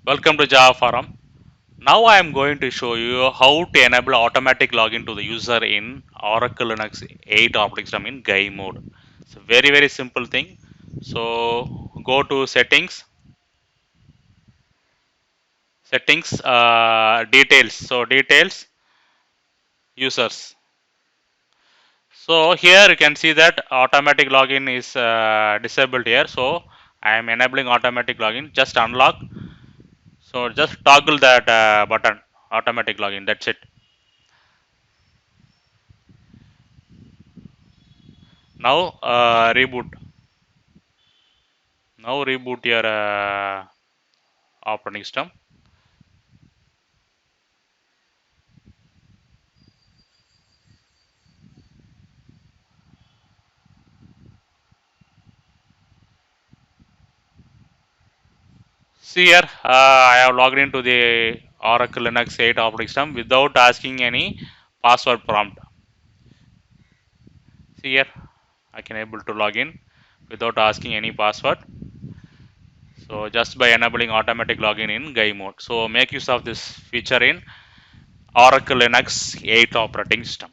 Welcome to Java Forum. Now I am going to show you how to enable automatic login to the user in Oracle Linux 8 operating system in GUI mode. It's a very simple thing. So go to details. So details, users. So here you can see that automatic login is disabled here. So I am enabling automatic login. Just unlock. So just toggle that button, automatic login. That's it. Now reboot. Now reboot your operating system. See here, I have logged into the Oracle Linux 8 operating system without asking any password prompt. See here, I can able to log in without asking any password. So just by enabling automatic login in GUI mode. So make use of this feature in Oracle Linux 8 operating system.